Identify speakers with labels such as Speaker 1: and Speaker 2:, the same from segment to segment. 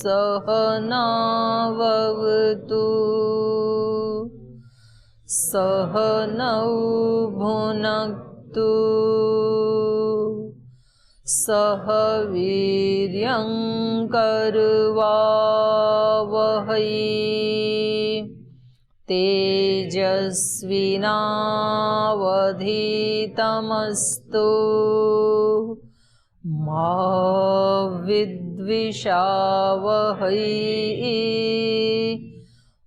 Speaker 1: सहनाववतु सहनौ भुनक्तु सह वीर्यं करवावहै तेजस्विनावधीतमस्तु मा विद्विषावहै।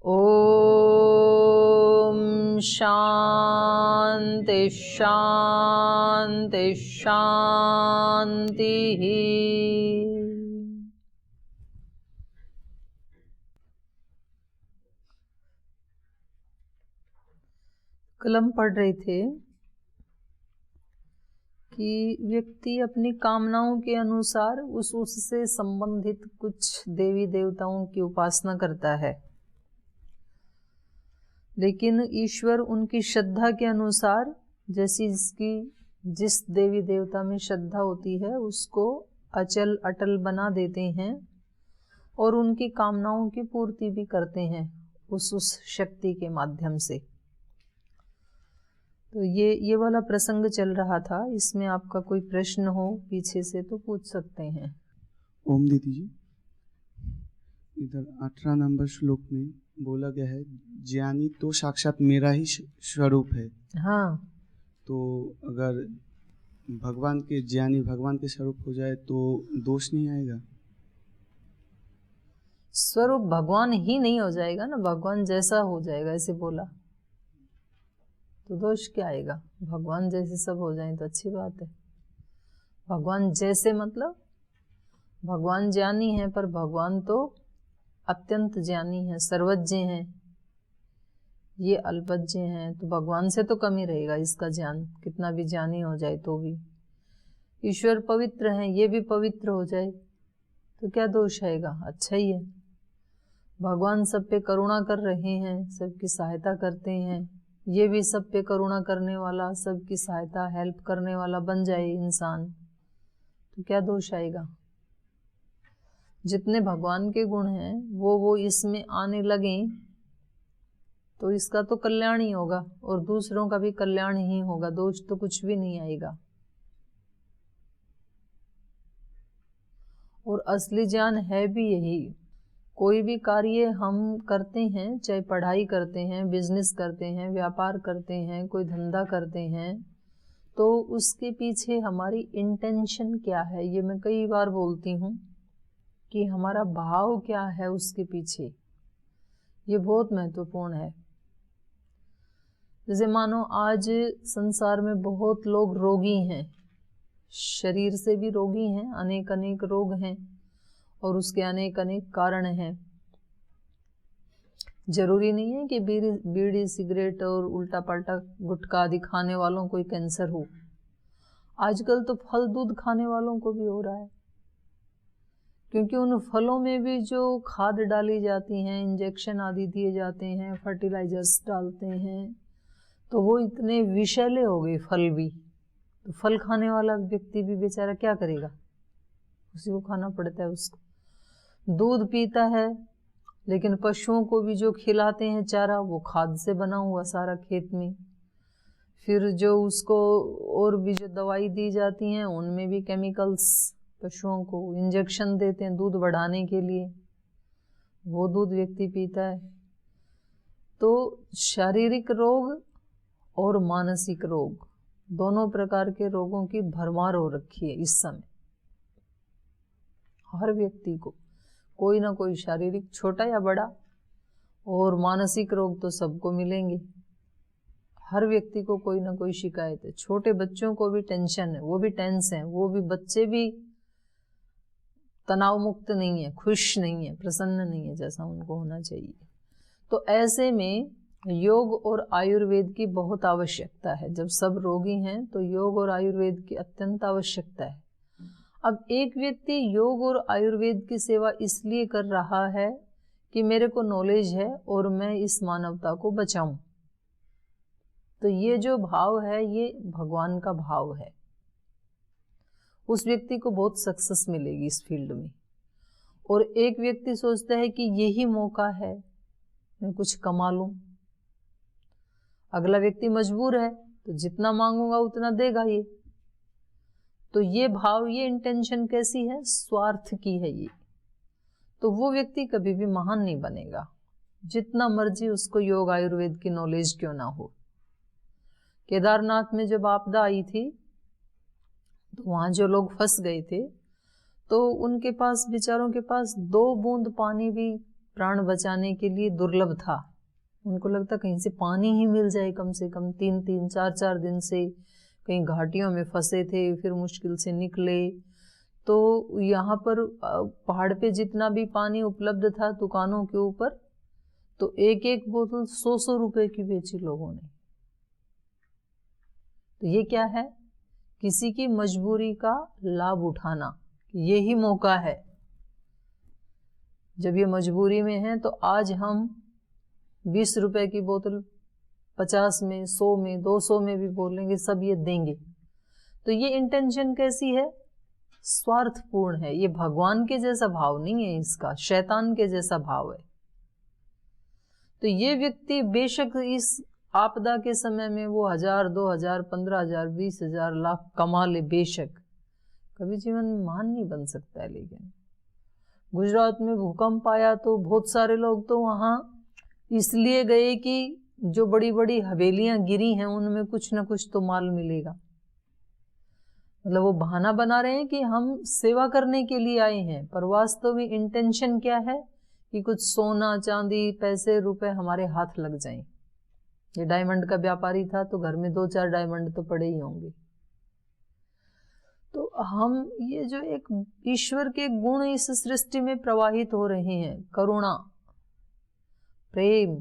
Speaker 1: ॐ शान्ति शान्ति शान्तिः। कल हम पढ़ रहे थे कि व्यक्ति अपनी कामनाओं के अनुसार उससे संबंधित कुछ देवी देवताओं की उपासना करता है, लेकिन ईश्वर उनकी श्रद्धा के अनुसार जैसी जिस देवी देवता में श्रद्धा होती है उसको अचल अटल बना देते हैं और उनकी कामनाओं की पूर्ति भी करते हैं उस शक्ति के माध्यम से। तो ये वाला प्रसंग चल रहा था। इसमें आपका कोई प्रश्न हो पीछे से तो पूछ सकते हैं।
Speaker 2: ओम दीदी जी, इधर 18 नंबर श्लोक में बोला गया है ज्ञानी तो साक्षात मेरा ही स्वरूप है।
Speaker 1: हाँ,
Speaker 2: तो अगर भगवान के ज्ञानी भगवान के स्वरूप हो जाए तो दोष नहीं आएगा?
Speaker 1: स्वरूप भगवान ही नहीं हो जाएगा ना, भगवान जैसा हो जाएगा ऐसे बोला, तो दोष क्या आएगा? भगवान जैसे सब हो जाएं तो अच्छी बात है। भगवान जैसे मतलब भगवान ज्ञानी है, पर भगवान तो अत्यंत ज्ञानी है, सर्वज्ञ है, ये अल्पज्ञ है, तो भगवान से तो कम ही रहेगा इसका ज्ञान, कितना भी ज्ञानी हो जाए तो भी। ईश्वर पवित्र है, ये भी पवित्र हो जाए तो क्या दोष आएगा? अच्छा ही है। भगवान सब पे करुणा कर रहे हैं, सबकी सहायता करते हैं, ये भी सब पे करुणा करने वाला, सबकी सहायता हेल्प करने वाला बन जाए इंसान, तो क्या दोष आएगा? जितने भगवान के गुण हैं वो इसमें आने लगे तो इसका तो कल्याण ही होगा और दूसरों का भी कल्याण ही होगा, दोष तो कुछ भी नहीं आएगा। और असली ज्ञान है भी यही। कोई भी कार्य हम करते हैं, चाहे पढ़ाई करते हैं, बिजनेस करते हैं, व्यापार करते हैं, कोई धंधा करते हैं, तो उसके पीछे हमारी इंटेंशन क्या है, ये मैं कई बार बोलती हूँ कि हमारा भाव क्या है उसके पीछे, ये बहुत महत्वपूर्ण है। जैसे मानो आज संसार में बहुत लोग रोगी हैं, शरीर से भी रोगी हैं, अनेक अनेक रोग हैं और उसके अनेक अनेक कारण हैं। जरूरी नहीं है कि बीड़ी सिगरेट और उल्टा पल्टा गुटखा आदि खाने वालों को ही कैंसर हो। आजकल तो फल दूध खाने वालों को भी हो रहा है, क्योंकि उन फलों में भी जो खाद डाली जाती हैं, इंजेक्शन आदि दिए जाते हैं, फर्टिलाइजर्स डालते हैं, तो वो इतने विषैले हो गए फल भी। तो फल खाने वाला व्यक्ति भी बेचारा क्या करेगा, उसी को खाना पड़ता है उसको। दूध पीता है, लेकिन पशुओं को भी जो खिलाते हैं चारा, वो खाद से बना हुआ सारा खेत में। फिर जो उसको और भी जो दवाई दी जाती हैं उनमें भी केमिकल्स, पशुओं को इंजेक्शन देते हैं दूध बढ़ाने के लिए, वो दूध व्यक्ति पीता है। तो शारीरिक रोग और मानसिक रोग दोनों प्रकार के रोगों की भरमार हो रखी है इस समय। हर व्यक्ति को कोई ना कोई शारीरिक, छोटा या बड़ा, और मानसिक रोग तो सबको मिलेंगे। हर व्यक्ति को कोई ना कोई शिकायत है। छोटे बच्चों को भी टेंशन है, वो भी टेंस है, वो भी बच्चे भी तनाव मुक्त नहीं है, खुश नहीं है, प्रसन्न नहीं है जैसा उनको होना चाहिए। तो ऐसे में योग और आयुर्वेद की बहुत आवश्यकता है। जब सब रोगी हैं तो योग और आयुर्वेद की अत्यंत आवश्यकता है। अब एक व्यक्ति योग और आयुर्वेद की सेवा इसलिए कर रहा है कि मेरे को नॉलेज है और मैं इस मानवता को बचाऊं, तो ये जो भाव है ये भगवान का भाव है। उस व्यक्ति को बहुत सक्सेस मिलेगी इस फील्ड में। और एक व्यक्ति सोचता है कि यही मौका है, मैं कुछ कमा लूं। अगला व्यक्ति मजबूर है तो जितना मांगूंगा उतना देगा ये। तो ये भाव, ये इंटेंशन कैसी है? स्वार्थ की है ये। तो वो व्यक्ति कभी भी महान नहीं बनेगा, जितना मर्जी उसको योग आयुर्वेद की नॉलेज क्यों ना हो। केदारनाथ में जब आपदा आई थी तो वहां जो लोग फंस गए थे तो उनके पास, बेचारों के पास 2 बूंद पानी भी प्राण बचाने के लिए दुर्लभ था। उनको लगता कहीं से पानी ही मिल जाए कम से कम। 3-3, 4-4 दिन से कहीं घाटियों में फंसे थे, फिर मुश्किल से निकले। तो यहाँ पर पहाड़ पे जितना भी पानी उपलब्ध था दुकानों के ऊपर, तो एक एक बोतल 100-100 रुपए की बेची लोगों ने। तो ये क्या है? किसी की मजबूरी का लाभ उठाना। यही मौका है। जब ये मजबूरी में है तो आज हम 20 रुपए की बोतल 50 में, 100 में, 200 में भी बोलेंगे, सब ये देंगे। तो ये इंटेंशन कैसी है? स्वार्थपूर्ण है। ये भगवान के जैसा भाव नहीं है, इसका शैतान के जैसा भाव है। तो ये व्यक्ति बेशक इस आपदा के समय में वो 1000, 2000, 15,000, 20,000, लाख कमा ले, बेशक कभी जीवन में महान नहीं बन सकता है। लेकिन गुजरात में भूकंप आया तो बहुत सारे लोग तो वहां इसलिए गए कि जो बड़ी बड़ी हवेलियां गिरी हैं उनमें कुछ ना कुछ तो माल मिलेगा। मतलब वो बहाना बना रहे हैं कि हम सेवा करने के लिए आए हैं, पर वास्तव में इंटेंशन क्या है कि कुछ सोना चांदी, पैसे, रुपए हमारे हाथ लग जाएं। ये डायमंड का व्यापारी था तो घर में 2-4 डायमंड तो पड़े ही होंगे। तो हम ये जो एक ईश्वर के गुण इस सृष्टि में प्रवाहित हो रहे हैं, करुणा, प्रेम,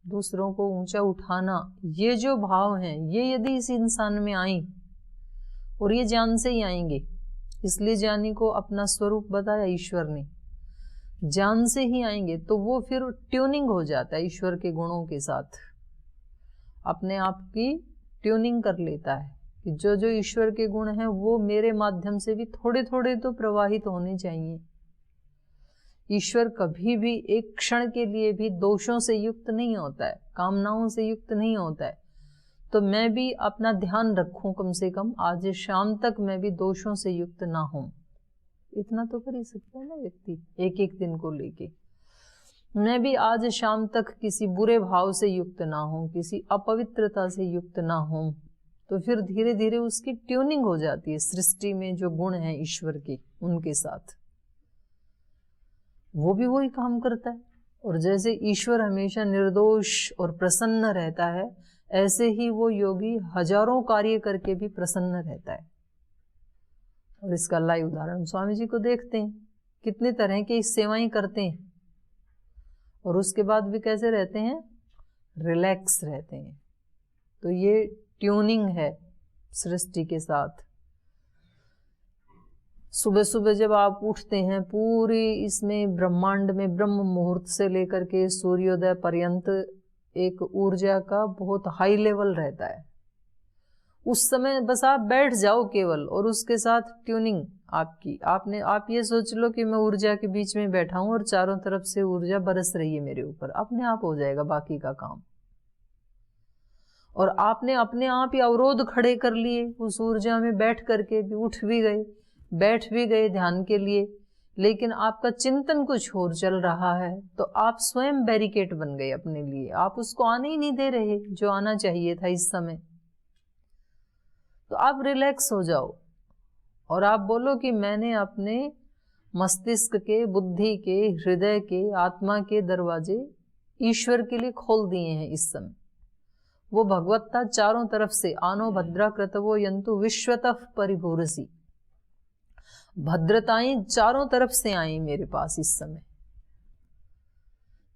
Speaker 1: दूसरों को ऊंचा उठाना, ये जो भाव हैं, ये यदि इस इंसान में आई, और ये ज्ञान से ही आएंगे, इसलिए ज्ञानी को अपना स्वरूप बताया ईश्वर ने, ज्ञान से ही आएंगे, तो वो फिर ट्यूनिंग हो जाता है ईश्वर के गुणों के साथ, अपने आप की ट्यूनिंग कर लेता है कि जो जो ईश्वर के गुण हैं वो मेरे माध्यम से भी थोड़े थोड़े तो प्रवाहित होने चाहिए। ईश्वर कभी भी एक क्षण के लिए भी दोषों से युक्त नहीं होता है, कामनाओं से युक्त नहीं होता है। तो मैं भी अपना ध्यान रखूं, कम से कम आज शाम तक मैं भी दोषों से युक्त ना हूं। इतना तो कर ही सकता है ना व्यक्ति, एक एक दिन को लेके। मैं भी आज शाम तक किसी बुरे भाव से युक्त ना हूं, किसी अपवित्रता से युक्त ना हूं। तो फिर धीरे धीरे उसकी ट्यूनिंग हो जाती है सृष्टि में जो गुण हैं ईश्वर के, उनके साथ वो भी वही काम करता है। और जैसे ईश्वर हमेशा निर्दोष और प्रसन्न रहता है, ऐसे ही वो योगी हजारों कार्य करके भी प्रसन्न रहता है। और इसका लाइव उदाहरण स्वामी जी को देखते हैं, कितने तरह की सेवाएं करते हैं और उसके बाद भी कैसे रहते हैं? रिलैक्स रहते हैं। तो ये ट्यूनिंग है सृष्टि के साथ। सुबह सुबह जब आप उठते हैं, पूरी इसमें ब्रह्मांड में ब्रह्म मुहूर्त से लेकर के सूर्योदय पर्यंत एक ऊर्जा का बहुत हाई लेवल रहता है। उस समय बस आप बैठ जाओ केवल, और उसके साथ ट्यूनिंग आपकी, आप ये सोच लो कि मैं ऊर्जा के बीच में बैठा हूं और चारों तरफ से ऊर्जा बरस रही है मेरे ऊपर, अपने आप हो जाएगा बाकी का काम। और आपने अपने आप ही अवरोध खड़े कर लिए उस ऊर्जा में बैठ करके भी, उठ भी गए, बैठ भी गए ध्यान के लिए, लेकिन आपका चिंतन कुछ और चल रहा है, तो आप स्वयं बैरिकेड बन गए अपने लिए। आप उसको आने ही नहीं दे रहे जो आना चाहिए था इस समय। तो आप रिलैक्स हो जाओ और आप बोलो कि मैंने अपने मस्तिष्क के, बुद्धि के, हृदय के, आत्मा के दरवाजे ईश्वर के लिए खोल दिए हैं इस समय। वो भगवत्ता चारों तरफ से, आनो भद्रा कृतवो यंतु विश्वतः परिभूरसी, भद्रताएं चारों तरफ से आई मेरे पास इस समय।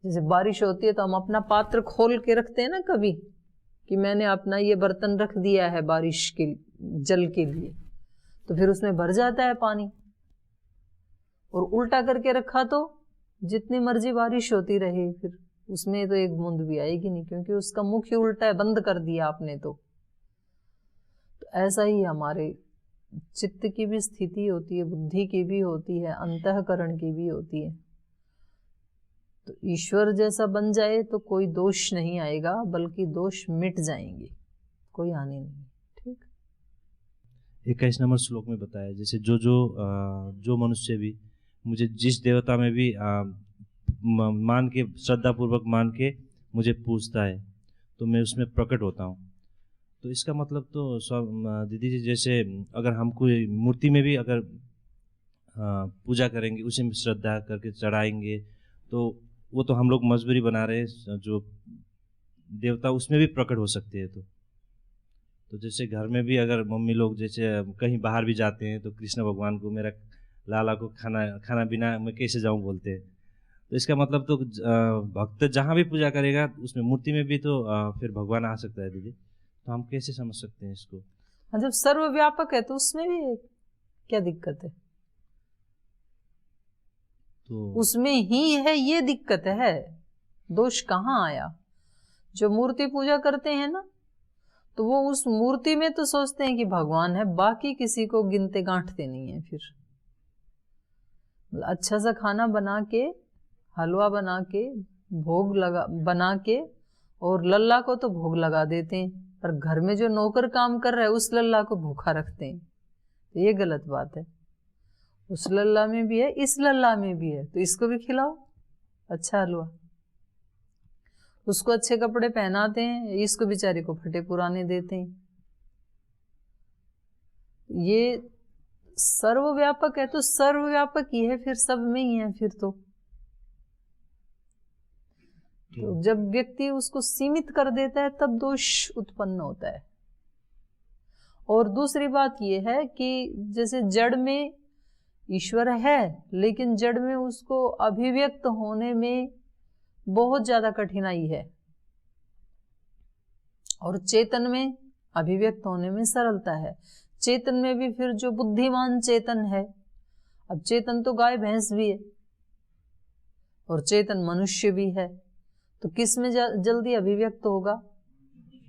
Speaker 1: जैसे बारिश होती है तो हम अपना पात्र खोल के रखते हैं ना कभी, कि मैंने अपना ये बर्तन रख दिया है बारिश के जल के लिए, तो फिर उसमें भर जाता है पानी। और उल्टा करके रखा तो जितनी मर्जी बारिश होती रहे, फिर उसमें तो एक बूंद भी आएगी नहीं, क्योंकि उसका मुख ही उल्टा है, बंद कर दिया आपने। तो ऐसा ही हमारे चित्त की भी स्थिति होती है, बुद्धि की भी होती है, अंतःकरण की भी होती है। तो ईश्वर जैसा बन जाए तो कोई दोष नहीं आएगा, बल्कि दोष मिट जाएंगे, कोई हानि नहीं। ठीक।
Speaker 3: 21 नंबर श्लोक में बताया, जैसे जो मनुष्य भी मुझे जिस देवता में भी मान के, श्रद्धा पूर्वक मान के मुझे पूजता है, तो मैं उसमें प्रकट होता हूँ। तो इसका मतलब तो दीदी जी, जैसे अगर हम कोई मूर्ति में भी अगर पूजा करेंगे, उसे में श्रद्धा करके चढ़ाएंगे, तो वो तो हम लोग मजबूरी बना रहे हैं, जो देवता उसमें भी प्रकट हो सकते हैं। तो जैसे घर में भी अगर मम्मी लोग जैसे कहीं बाहर भी जाते हैं, तो कृष्ण भगवान को, मेरा लाला को खाना बिना मैं कैसे जाऊं बोलते हैं। तो इसका मतलब तो भक्त जहाँ भी पूजा करेगा उसमें मूर्ति में भी तो फिर भगवान आ सकता है दीदी। तो हम कैसे समझ सकते हैं इसको?
Speaker 1: जब सर्वव्यापक है तो उसमें भी क्या दिक्कत है?
Speaker 3: तो
Speaker 1: उसमें ही है, ये दिक्कत है। दोष कहाँ आया? जो मूर्ति पूजा करते हैं ना, तो वो उस मूर्ति में तो सोचते हैं कि भगवान है, बाकी किसी को गिनते गांठते नहीं है। फिर अच्छा सा खाना बना के, हलवा बना के, भोग लगा बना के, और लल्ला को तो भोग लगा देते हैं, पर घर में जो नौकर काम कर रहा है उस लल्ला को भूखा रखते हैं। तो ये गलत बात है। उस लल्ला में भी है, इस लल्ला में भी है, तो इसको भी खिलाओ अच्छा हलवा। उसको अच्छे कपड़े पहनाते हैं, इसको बेचारे को फटे पुराने देते हैं। ये सर्वव्यापक है तो सर्वव्यापक ही है, फिर सब में ही है फिर तो जब व्यक्ति उसको सीमित कर देता है तब दोष उत्पन्न होता है। और दूसरी बात यह है कि जैसे जड़ में ईश्वर है, लेकिन जड़ में उसको अभिव्यक्त होने में बहुत ज्यादा कठिनाई है, और चेतन में अभिव्यक्त होने में सरलता है। चेतन में भी फिर जो बुद्धिमान चेतन है, अब चेतन तो गाय भैंस भी है और चेतन मनुष्य भी है, तो किस में जल्दी अभिव्यक्त होगा?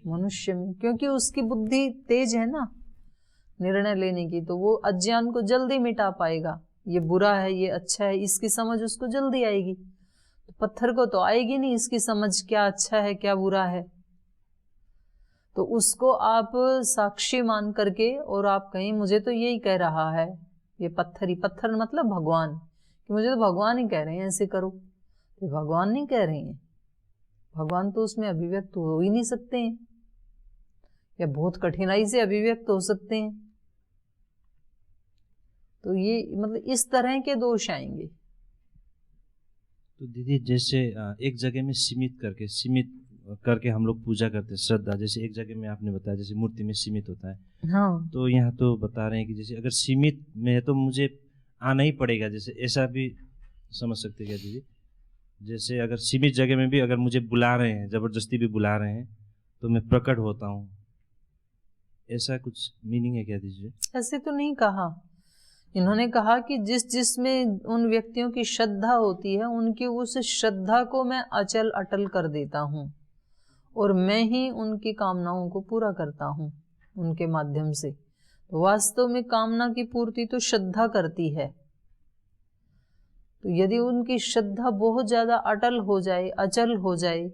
Speaker 1: मनुष्य में, क्योंकि उसकी बुद्धि तेज है ना निर्णय लेने की, तो वो अज्ञान को जल्दी मिटा पाएगा। ये बुरा है, ये अच्छा है, इसकी समझ उसको जल्दी आएगी। तो पत्थर को तो आएगी नहीं इसकी समझ, क्या अच्छा है क्या बुरा है। तो उसको आप साक्षी मान करके और आप कहीं मुझे तो यही कह रहा है, ये पत्थर ही, पत्थर मतलब भगवान, कि मुझे तो भगवान ही कह रहे हैं ऐसे करो, तो भगवान नहीं कह रहे हैं। भगवान तो उसमें अभिव्यक्त हो ही नहीं सकते हैं, या बहुत कठिनाई से अभिव्यक्त हो सकते हैं। तो ये मतलब इस तरह के दोष आएंगे।
Speaker 3: तो दीदी जैसे एक जगह में सीमित करके हम लोग पूजा करते हैं, श्रद्धा, जैसे एक जगह में आपने बताया जैसे मूर्ति में सीमित होता है।
Speaker 1: हाँ।
Speaker 3: तो यहाँ तो बता रहे हैं कि जैसे अगर सीमित में है तो मुझे आना ही पड़ेगा, जैसे ऐसा भी समझ सकते क्या दीदी? जैसे अगर सीमित जगह में भी अगर मुझे बुला रहे हैं, जबरदस्ती भी बुला रहे हैं, तो मैं प्रकट होता हूँ, ऐसा कुछ मीनिंग है क्या दीजिए?
Speaker 1: ऐसे तो नहीं कहा। इन्होंने कहा कि जिसमें उन व्यक्तियों की श्रद्धा होती है, उनकी उस श्रद्धा को मैं अचल अटल कर देता हूँ, और मैं ही उनकी कामनाओं को पूरा करता हूँ उनके माध्यम से। तो वास्तव में कामना की पूर्ति तो श्रद्धा करती है। तो यदि उनकी श्रद्धा बहुत ज्यादा अटल हो जाए, अचल हो जाए,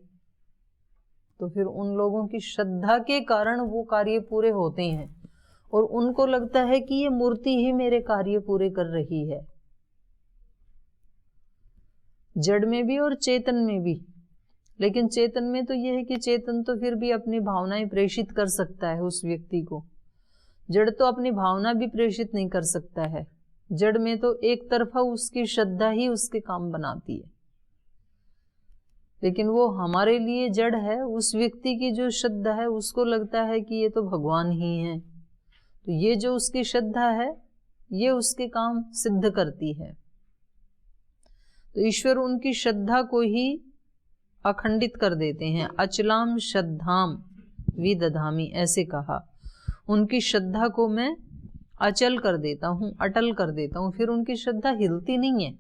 Speaker 1: तो फिर उन लोगों की श्रद्धा के कारण वो कार्य पूरे होते हैं, और उनको लगता है कि ये मूर्ति ही मेरे कार्य पूरे कर रही है, जड़ में भी और चेतन में भी। लेकिन चेतन में तो यह है कि चेतन तो फिर भी अपनी भावनाएं प्रेषित कर सकता है उस व्यक्ति को, जड़ तो अपनी भावना भी प्रेषित नहीं कर सकता है। जड़ में तो एक तरफा उसकी श्रद्धा ही उसके काम बनाती है, लेकिन वो हमारे लिए जड़ है। उस व्यक्ति की जो श्रद्धा है उसको लगता है कि ये तो भगवान ही है, तो ये जो उसकी श्रद्धा है ये उसके काम सिद्ध करती है। तो ईश्वर उनकी श्रद्धा को ही अखंडित कर देते हैं। अचलाम श्रद्धाम विदधामि, ऐसे कहा, उनकी श्रद्धा को मैं अचल कर देता हूँ, अटल कर देता हूँ, फिर उनकी श्रद्धा हिलती नहीं है।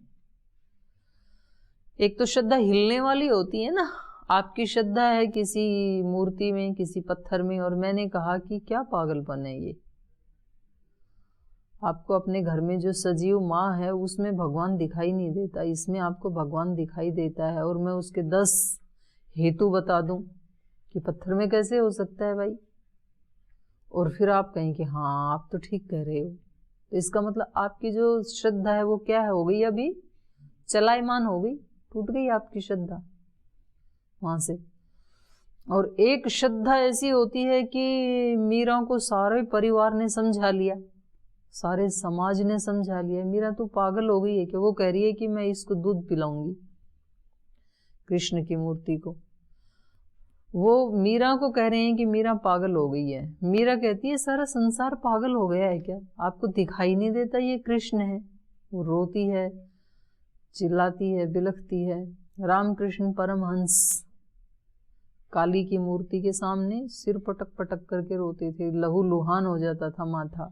Speaker 1: एक तो श्रद्धा हिलने वाली होती है ना, आपकी श्रद्धा है किसी मूर्ति में, किसी पत्थर में, और मैंने कहा कि क्या पागलपन है ये, आपको अपने घर में जो सजीव माँ है उसमें भगवान दिखाई नहीं देता, इसमें आपको भगवान दिखाई देता है। और मैं उसके 10 हेतु बता दूं कि पत्थर में कैसे हो सकता है भाई, और फिर आप कहें कि हाँ आप तो ठीक कह रहे हो, तो इसका मतलब आपकी जो श्रद्धा है वो क्या है, हो गई अभी चलायमान हो गई, टूट गई आपकी श्रद्धा वहां से। और एक श्रद्धा ऐसी होती है कि मीरा को सारे परिवार ने समझा लिया, सारे समाज ने समझा लिया, मीरा तो पागल हो गई है कि वो कह रही है कि मैं इसको दूध पिलाऊंगी कृष्ण की मूर्ति को। वो मीरा को कह रहे हैं कि मीरा पागल हो गई है। मीरा कहती है सारा संसार पागल हो गया है क्या, आपको दिखाई नहीं देता ये कृष्ण है। वो रोती है, चिल्लाती है, बिलखती है। रामकृष्ण परमहंस काली की मूर्ति के सामने सिर पटक पटक करके रोते थे, लहू लुहान हो जाता था माथा।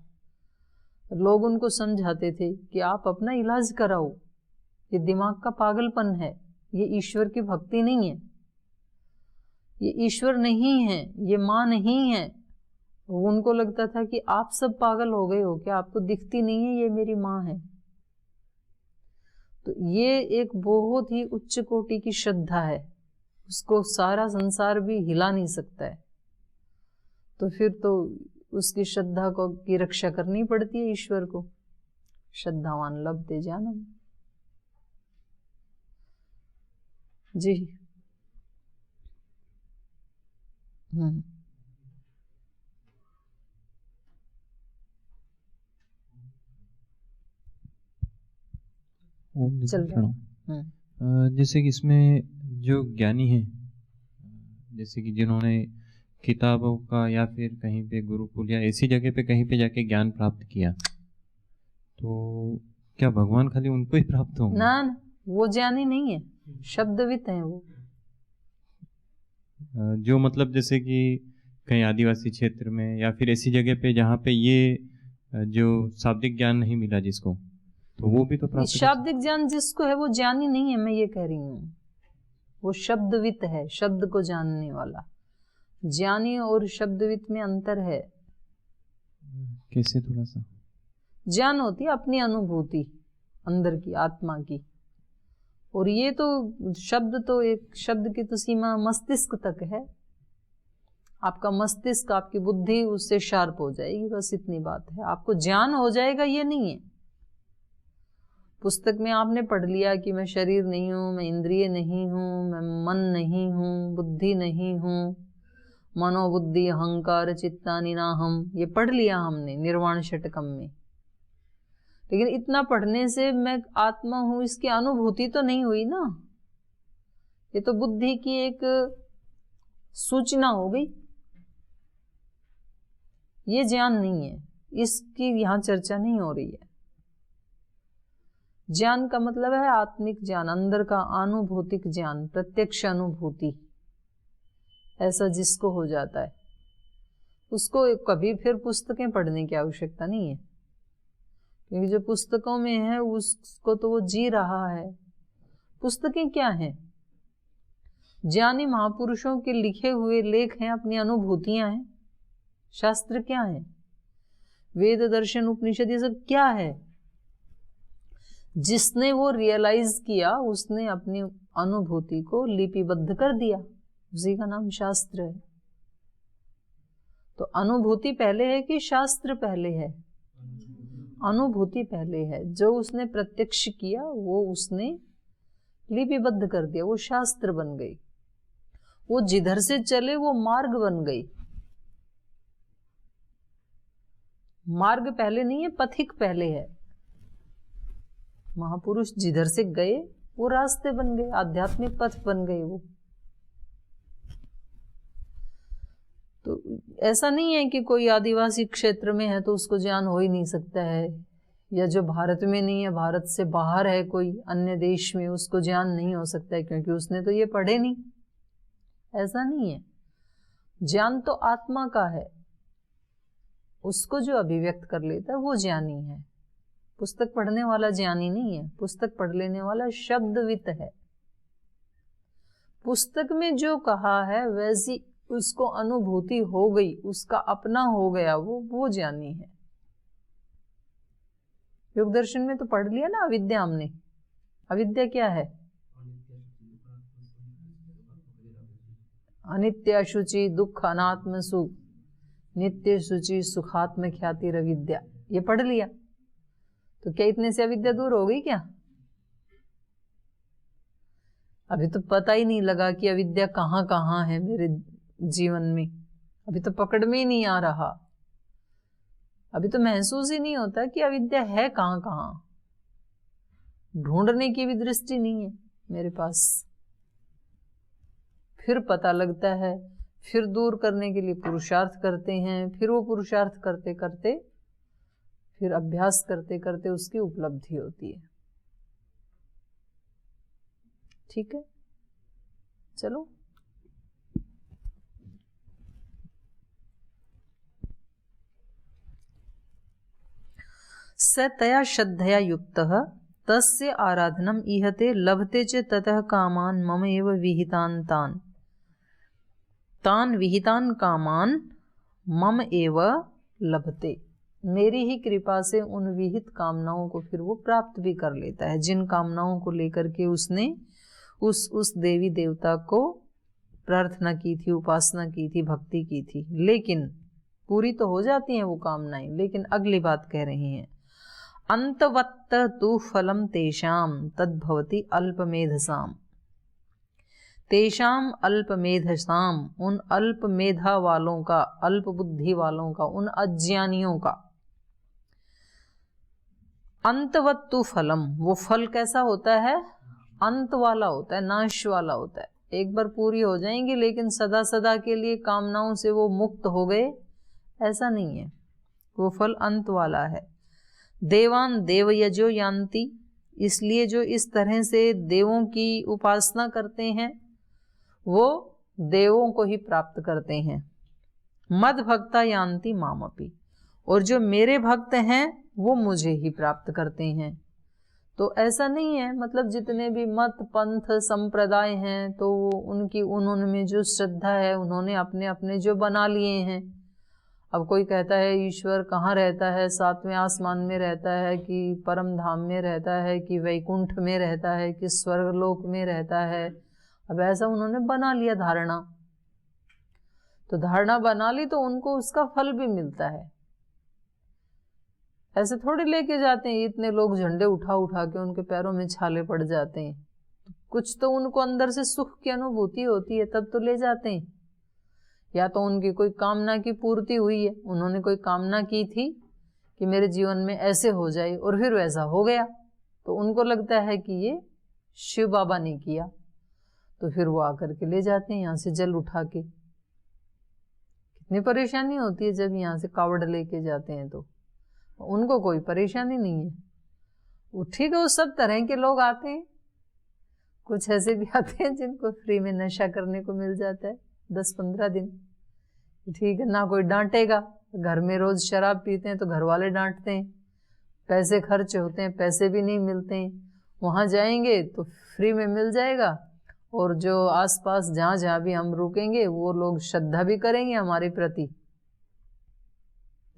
Speaker 1: लोग उनको समझाते थे कि आप अपना इलाज कराओ, ये दिमाग का पागलपन है, ये ईश्वर की भक्ति नहीं है, ये ईश्वर नहीं है, ये माँ नहीं है। उनको लगता था कि आप सब पागल हो गए हो क्या, आपको दिखती नहीं है ये मेरी माँ है। तो ये एक बहुत ही उच्च कोटि की श्रद्धा है, उसको सारा संसार भी हिला नहीं सकता है। तो फिर तो उसकी श्रद्धा को की रक्षा करनी पड़ती है ईश्वर को। श्रद्धावान लभते जानम। जी चल रहा।
Speaker 4: जैसे कि इसमें जो ज्ञानी हैं, जैसे कि जिन्होंने किताबों का या फिर कहीं पे गुरुकुल या ऐसी जगह पे कहीं पे जाके ज्ञान प्राप्त किया, तो क्या भगवान खाली उनको ही प्राप्त होंगे?
Speaker 1: ना, वो ज्ञानी नहीं है, शब्दवित है वो।
Speaker 4: जो मतलब जैसे कि कहीं आदिवासी क्षेत्र में या फिर ऐसी जगह पे जहाँ पे ये जो शाब्दिक ज्ञान नहीं मिला जिसको, तो वो भी तो प्राप्त।
Speaker 1: शाब्दिक ज्ञान जिसको है वो ज्ञानी नहीं है, मैं ये कह रही हूँ। वो शब्दवित है, शब्द को जानने वाला। ज्ञानी और शब्दवित में अंतर है।
Speaker 4: कैसे? थोड़ा सा।
Speaker 1: ज्ञान होती है अपनी अनुभूति अंदर की, आत्मा की, और ये तो शब्द, तो एक शब्द की तो सीमा मस्तिष्क तक है। आपका मस्तिष्क, आपकी बुद्धि उससे शार्प हो जाएगी, बस इतनी बात है। आपको ज्ञान हो जाएगा ये नहीं है। पुस्तक में आपने पढ़ लिया कि मैं शरीर नहीं हूँ, मैं इंद्रिय नहीं हूँ, मैं मन नहीं हूँ, बुद्धि नहीं हूँ, मनोबुद्धि अहंकार चित्तानि नाहम, ये पढ़ लिया हमने निर्वाण षटकम में। लेकिन इतना पढ़ने से मैं आत्मा हूँ इसकी अनुभूति तो नहीं हुई ना। ये तो बुद्धि की एक सूचना हो गई, ये ज्ञान नहीं है, इसकी यहाँ चर्चा नहीं हो रही है। ज्ञान का मतलब है आत्मिक ज्ञान, अंदर का अनुभूतिक ज्ञान, प्रत्यक्ष अनुभूति। ऐसा जिसको हो जाता है उसको कभी फिर पुस्तकें पढ़ने की आवश्यकता नहीं है, क्योंकि जो पुस्तकों में है उसको तो वो जी रहा है। पुस्तकें क्या हैं? ज्ञानी महापुरुषों के लिखे हुए लेख हैं, अपनी अनुभूतियां हैं। शास्त्र क्या है? वेद, दर्शन, उपनिषद, ये सब क्या है? जिसने वो रियलाइज किया उसने अपनी अनुभूति को लिपिबद्ध कर दिया, उसी का नाम शास्त्र है। तो अनुभूति पहले है कि शास्त्र पहले है? अनुभूति पहले है। जो उसने प्रत्यक्ष किया वो उसने लिपिबद्ध कर दिया, वो शास्त्र बन गई। वो जिधर से चले वो मार्ग बन गई। मार्ग पहले नहीं है, पथिक पहले है। महापुरुष जिधर से गए वो रास्ते बन गए, आध्यात्मिक पथ बन गए वो। तो ऐसा नहीं है कि कोई आदिवासी क्षेत्र में है तो उसको ज्ञान हो ही नहीं सकता है, या जो भारत में नहीं है, भारत से बाहर है कोई अन्य देश में, उसको ज्ञान नहीं हो सकता है क्योंकि उसने तो ये पढ़े नहीं। ऐसा नहीं है। ज्ञान तो आत्मा का है, उसको जो अभिव्यक्त कर लेता है वो ज्ञानी है। पुस्तक पढ़ने वाला ज्ञानी नहीं है, पुस्तक पढ़ लेने वाला शब्दवित है। पुस्तक में जो कहा है वैसी उसको अनुभूति हो गई, उसका अपना हो गया, वो ज्ञानी है। योग दर्शन में तो पढ़ लिया ना अविद्या हमने। अविद्या क्या है? अनित्य अशुचि दुख अनात्म सुख, नित्य शुचि सुखात्म ख्याति अविद्या, ये पढ़ लिया। तो क्या इतने से अविद्या दूर हो गई क्या? अभी तो पता ही नहीं लगा कि अविद्या कहाँ कहाँ है मेरे जीवन में, अभी तो पकड़ में ही नहीं आ रहा, अभी तो महसूस ही नहीं होता कि अविद्या है कहाँ कहाँ, ढूंढने की भी दृष्टि नहीं है मेरे पास। फिर पता लगता है, फिर दूर करने के लिए पुरुषार्थ करते हैं, फिर वो पुरुषार्थ करते करते, फिर अभ्यास करते करते उसकी उपलब्धि होती है। ठीक है, चलो। स तया श्रद्धया युक्तः तस्य आराधनम इहते लभते च ततः कामान मम एव विहितान तान विहितान कामान मम एव लभते। मेरी ही कृपा से उन विहित कामनाओं को फिर वो प्राप्त भी कर लेता है, जिन कामनाओं को लेकर के उसने उस देवी देवता को प्रार्थना की थी, उपासना की थी, भक्ति की थी। लेकिन पूरी तो हो जाती हैं वो कामनाएं, लेकिन अगली बात कह रही हैं, अंतवत्त तु फलम तेषाम तद्भवति अल्पमेधसाम। तेषाम अल्पमेधसाम, उन अल्प मेधा वालों का, अल्प बुद्धि वालों का, उन अज्ञानियों का। अंतवत्तु फलम, वो फल कैसा होता है? अंत वाला होता है, नाश वाला होता है। एक बार पूरी हो जाएंगी, लेकिन सदा सदा के लिए कामनाओं से वो मुक्त हो गए, ऐसा नहीं है। वो फल अंत वाला है। देवान देवयजो यान्ति, इसलिए जो इस तरह से देवों की उपासना करते हैं वो देवों को ही प्राप्त करते हैं। मद भक्ता यान्ति मामपि, और जो मेरे भक्त हैं वो मुझे ही प्राप्त करते हैं। तो ऐसा नहीं है, मतलब जितने भी मत पंथ संप्रदाय हैं तो उन्होंने जो श्रद्धा है उन्होंने अपने अपने जो बना लिए हैं। अब कोई कहता है ईश्वर कहाँ रहता है, सातवें आसमान में रहता है कि परम धाम में रहता है कि वैकुंठ में रहता है कि स्वर्गलोक में रहता है। अब ऐसा उन्होंने बना लिया धारणा, तो धारणा बना ली तो उनको उसका फल भी मिलता है। ऐसे थोड़ी लेके जाते हैं, इतने लोग झंडे उठा उठा के उनके पैरों में छाले पड़ जाते हैं। कुछ तो उनको अंदर से सुख की अनुभूति होती है तब तो ले जाते हैं, या तो उनकी कोई कामना की पूर्ति हुई है, उन्होंने कोई कामना की थी कि मेरे जीवन में ऐसे हो जाए और फिर वैसा हो गया, तो उनको लगता है कि ये शिव बाबा ने किया, तो फिर वो आकर के ले जाते हैं यहाँ से जल उठा के। कितनी परेशानी होती है जब यहाँ से कावड़ लेके जाते हैं, तो उनको कोई परेशानी नहीं है। वो ठीक है, वो सब तरह के लोग आते हैं, कुछ ऐसे भी आते हैं जिनको फ्री में नशा करने को मिल जाता है 10-15 दिन, ठीक है, ना कोई डांटेगा। घर में रोज शराब पीते हैं तो घर वाले डांटते हैं, पैसे खर्च होते हैं, पैसे भी नहीं मिलते हैं। वहाँ जाएंगे तो फ्री में मिल जाएगा, और जो आसपास जहाँ जहाँ भी हम रुकेंगे वो लोग श्रद्धा भी करेंगे हमारे प्रति,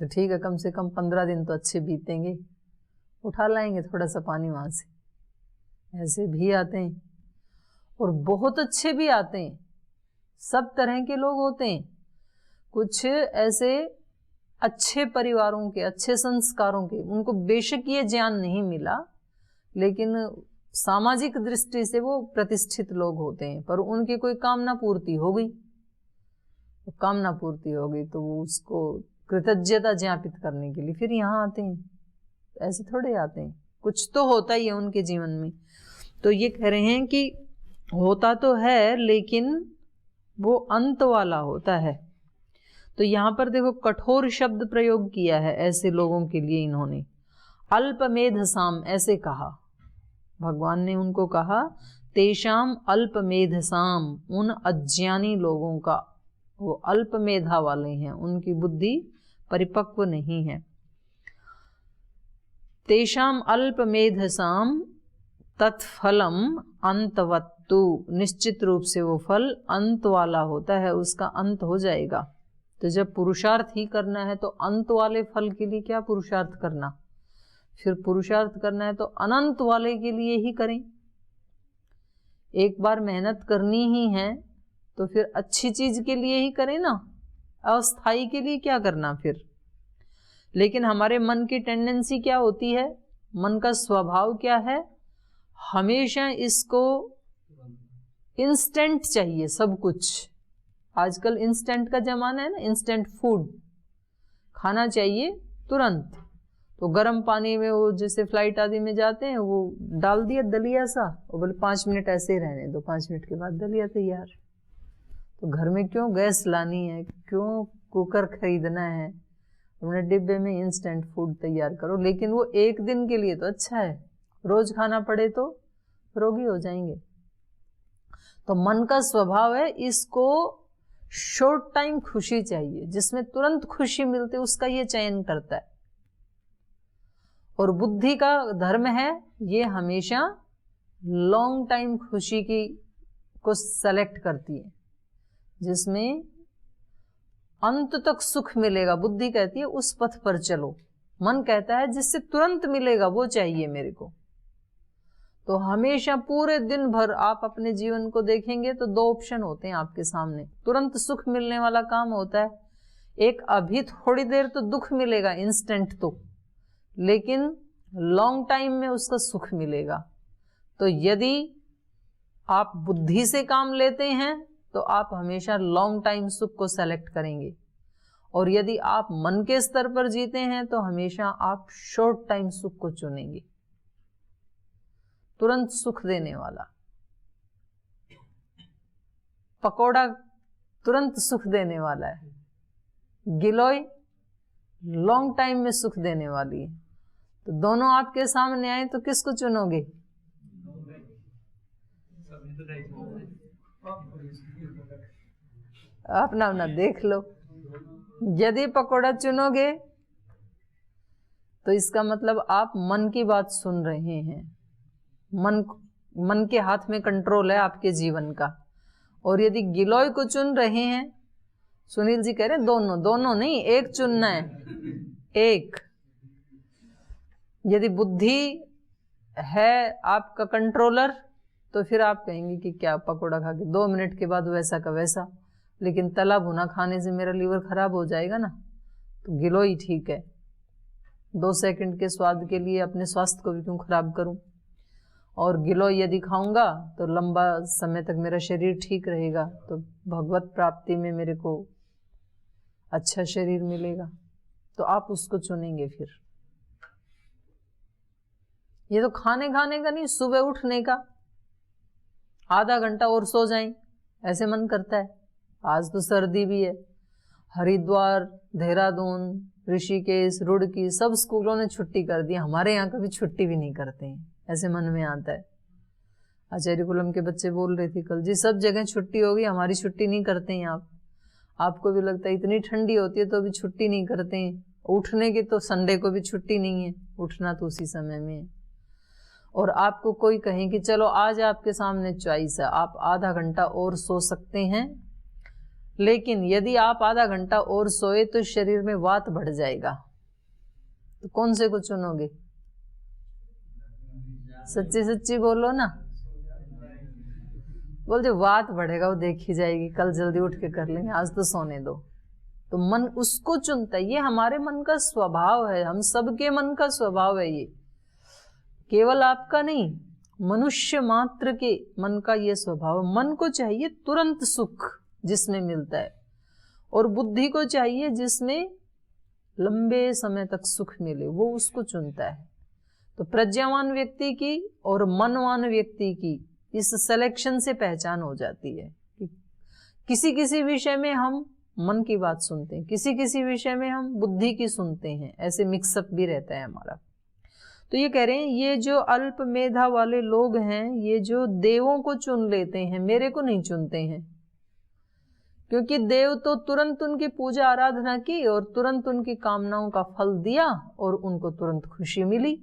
Speaker 1: तो ठीक है, कम से कम 15 दिन तो अच्छे बीतेंगे, उठा लाएंगे थोड़ा सा पानी वहाँ से। ऐसे भी आते हैं और बहुत अच्छे भी आते हैं, सब तरह के लोग होते हैं। कुछ ऐसे अच्छे परिवारों के, अच्छे संस्कारों के, उनको बेशक ये ज्ञान नहीं मिला, लेकिन सामाजिक दृष्टि से वो प्रतिष्ठित लोग होते हैं, पर उनकी कोई कामना पूर्ति हो गई, तो कामना पूर्ति हो गई तो वो उसको कृतज्ञता ज्ञापित करने के लिए फिर यहाँ आते हैं। ऐसे थोड़े आते हैं, कुछ तो होता ही है उनके जीवन में। तो ये कह रहे हैं कि होता तो है लेकिन वो अंत वाला होता है। तो यहाँ पर देखो कठोर शब्द प्रयोग किया है ऐसे लोगों के लिए, इन्होंने अल्पमेधसाम ऐसे कहा, भगवान ने उनको कहा तेषाम अल्पमेधसाम, उन अज्ञानी लोगों का, वो अल्पमेधा वाले हैं, उनकी बुद्धि परिपक्व नहीं है। तेषाम अल्पमेधसाम तत्फलम अंतवत्तु, निश्चित रूप से वो फल अंत वाला होता है, उसका अंत हो जाएगा। तो जब पुरुषार्थ ही करना है तो अंत वाले फल के लिए क्या पुरुषार्थ करना, फिर पुरुषार्थ करना है तो अनंत वाले के लिए ही करें। एक बार मेहनत करनी ही है तो फिर अच्छी चीज के लिए ही करें ना, अस्थाई के लिए क्या करना फिर। लेकिन हमारे मन की टेंडेंसी क्या होती है, मन का स्वभाव क्या है, हमेशा इसको इंस्टेंट चाहिए सब कुछ। आजकल इंस्टेंट का जमाना है ना, इंस्टेंट फूड खाना चाहिए तुरंत। तो गर्म पानी में वो जैसे फ्लाइट आदि में जाते हैं वो डाल दिया दलिया सा, और बोले 5 मिनट ऐसे ही रहने दो, 5 मिनट के बाद दलिया तैयार। तो घर में क्यों गैस लानी है, क्यों कुकर खरीदना है, अपने डिब्बे में इंस्टेंट फूड तैयार करो। लेकिन वो एक दिन के लिए तो अच्छा है, रोज खाना पड़े तो रोगी हो जाएंगे। तो मन का स्वभाव है इसको शॉर्ट टाइम खुशी चाहिए, जिसमें तुरंत खुशी मिलती है उसका ये चयन करता है। और बुद्धि का धर्म है ये हमेशा लॉन्ग टाइम खुशी की को सेलेक्ट करती है, जिसमें अंत तक सुख मिलेगा। बुद्धि कहती है उस पथ पर चलो, मन कहता है जिससे तुरंत मिलेगा वो चाहिए मेरे को। तो हमेशा पूरे दिन भर आप अपने जीवन को देखेंगे तो 2 ऑप्शन होते हैं आपके सामने। तुरंत सुख मिलने वाला काम होता है, एक अभी थोड़ी देर तो दुख मिलेगा इंस्टेंट तो, लेकिन लॉन्ग टाइम में उसका सुख मिलेगा। तो यदि आप बुद्धि से काम लेते हैं तो आप हमेशा लॉन्ग टाइम सुख को सेलेक्ट करेंगे, और यदि आप मन के स्तर पर जीते हैं तो हमेशा आप शॉर्ट टाइम सुख को चुनेंगे, तुरंत सुख देने वाला। पकोड़ा तुरंत सुख देने वाला है, गिलोय लॉन्ग टाइम में सुख देने वाली है। तो दोनों आपके सामने आए तो किसको चुनोगे? अपना अपना देख लो। यदि पकोड़ा चुनोगे तो इसका मतलब आप मन की बात सुन रहे हैं, मन के हाथ में कंट्रोल है आपके जीवन का। और यदि गिलोय को चुन रहे हैं, सुनील जी कह रहे हैं दोनों नहीं, एक चुनना है, एक। यदि बुद्धि है आपका कंट्रोलर तो फिर आप कहेंगे कि क्या पकोड़ा खा के 2 मिनट के बाद वैसा का वैसा, लेकिन तला भुना खाने से मेरा लीवर खराब हो जाएगा ना, तो गिलोय ठीक है। 2 सेकंड के स्वाद के लिए अपने स्वास्थ्य को भी क्यों खराब करूं। और गिलोय यदि खाऊंगा तो लंबा समय तक मेरा शरीर ठीक रहेगा, तो भगवत प्राप्ति में मेरे को अच्छा शरीर मिलेगा, तो आप उसको चुनेंगे। फिर ये तो खाने का नहीं, सुबह उठने का आधा घंटा और सो जाएं ऐसे मन करता है। आज तो सर्दी भी है, हरिद्वार, देहरादून, ऋषिकेश, रुड़की सब स्कूलों ने छुट्टी कर दी, हमारे यहाँ कभी छुट्टी भी नहीं करते हैं, ऐसे मन में आता है। आचार्य कुलम के बच्चे बोल रहे थे कल, जी सब जगह छुट्टी होगी, हमारी छुट्टी नहीं करते हैं आप। आपको भी लगता है इतनी ठंडी होती है तो भी छुट्टी नहीं करते हैं। उठने की तो संडे को भी छुट्टी नहीं है, उठना तो उसी समय में है। और आपको कोई कहे कि चलो आज आपके सामने चॉइस है, आप आधा घंटा और सो सकते हैं, लेकिन यदि आप आधा घंटा और सोए तो शरीर में वात बढ़ जाएगा, तो कौन से को चुनोगे? सच्ची सच्ची बोलो ना। बोलते वात बढ़ेगा वो देखी जाएगी, कल जल्दी उठ के कर लेंगे, आज तो सोने दो। तो मन उसको चुनता है, ये हमारे मन का स्वभाव है, हम सबके मन का स्वभाव है ये, केवल आपका नहीं, मनुष्य मात्र के मन का ये स्वभाव। मन को चाहिए तुरंत सुख जिसमें मिलता है, और बुद्धि को चाहिए जिसमें लंबे समय तक सुख मिले, वो उसको चुनता है। तो प्रज्ञावान व्यक्ति की और मनवान व्यक्ति की इस सिलेक्शन से पहचान हो जाती है कि किसी किसी विषय में हम मन की बात सुनते हैं, किसी किसी विषय में हम बुद्धि की सुनते हैं, ऐसे मिक्सअप भी रहता है हमारा। तो ये कह रहे हैं ये जो अल्प मेधा वाले लोग हैं, ये जो देवों को चुन लेते हैं, मेरे को नहीं चुनते हैं, क्योंकि देव तो तुरंत उनकी पूजा आराधना की और तुरंत उनकी कामनाओं का फल दिया और उनको तुरंत खुशी मिली।